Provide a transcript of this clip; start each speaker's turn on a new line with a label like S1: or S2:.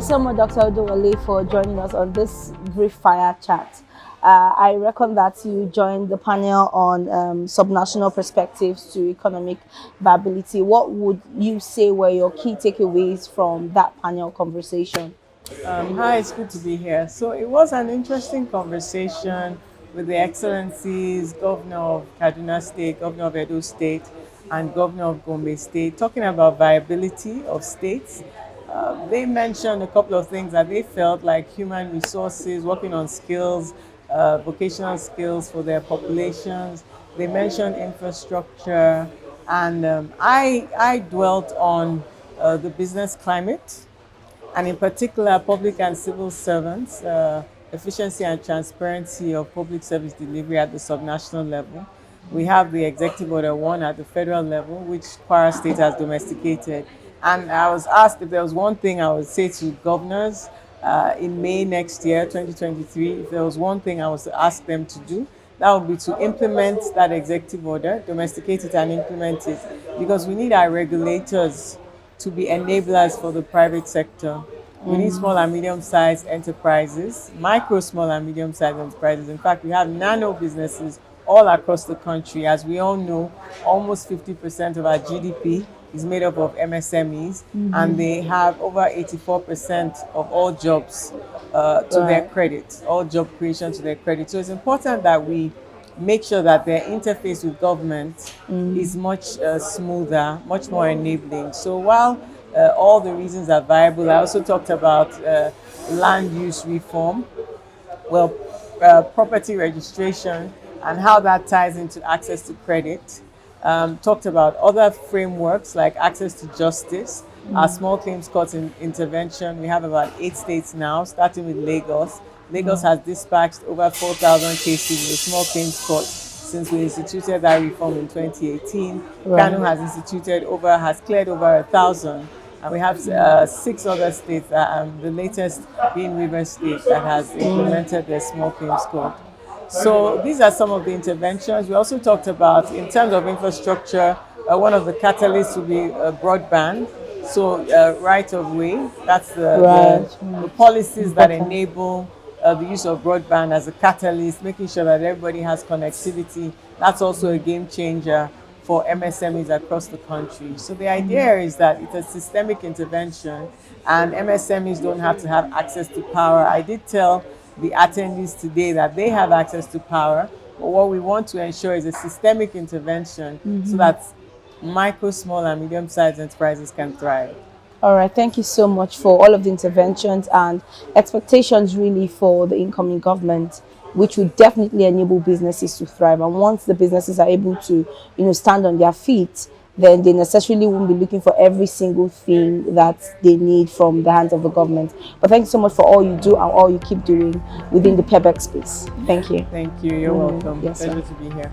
S1: you so much, Dr. Oduwole, for joining us on this brief fire chat. I reckon that you joined the panel on subnational perspectives to economic viability. What would you say were your key takeaways from that panel conversation?
S2: Hi, it's good to be here. So it was an interesting conversation with the Excellencies, Governor of Kaduna State, Governor of Edo State, and Governor of Gombe State, talking about viability of states. They mentioned a couple of things that they felt like human resources, working on skills, vocational skills for their populations. They mentioned infrastructure, and I dwelt on the business climate, and in particular, public and civil servants, efficiency and transparency of public service delivery at the subnational level. We have the Executive Order 1 at the federal level, which Kwara State has domesticated. And I was asked if there was one thing I would say to governors in May next year, 2023, if there was one thing I was to ask them to do, that would be to implement that executive order, domesticate it and implement it, because we need our regulators to be enablers for the private sector. We need small and medium-sized enterprises, micro, small and medium-sized enterprises. In fact, we have nano businesses all across the country. As we all know, almost 50% of our GDP is made up of MSMEs, and they have over 84% of all jobs to their credit, all job creation to their credit. So it's important that we make sure that their interface with government is much smoother, much more enabling. So while all the reasons are viable, I also talked about land use reform, well, property registration, and how that ties into access to credit. Talked about other frameworks like access to justice, our small claims court intervention. We have about 8 states now, starting with Lagos. Lagos has dispatched over 4,000 cases in the small claims court since we instituted that reform in 2018. Kano has cleared over 1,000. And we have 6 other states, the latest being Rivers State, that has implemented their small claims court. So these are some of the interventions. We also talked about, in terms of infrastructure, one of the catalysts will be broadband. So right of way, that's the policies that enable the use of broadband as a catalyst, making sure that everybody has connectivity. That's also a game changer for MSMEs across the country. So the idea is that it's a systemic intervention, and MSMEs don't have to have access to power. I did tell the attendees today that they have access to power, but what we want to ensure is a systemic intervention so that micro, small, and medium-sized enterprises can thrive.
S1: All right, thank you so much for all of the interventions and expectations really for the incoming government, which will definitely enable businesses to thrive. And once the businesses are able to, stand on their feet, then they necessarily won't be looking for every single thing that they need from the hands of the government. But thank you so much for all you do and all you keep doing within the PEBEC space. Thank you.
S2: Thank you. You're welcome.
S1: Yes,
S2: Pleasure to be here.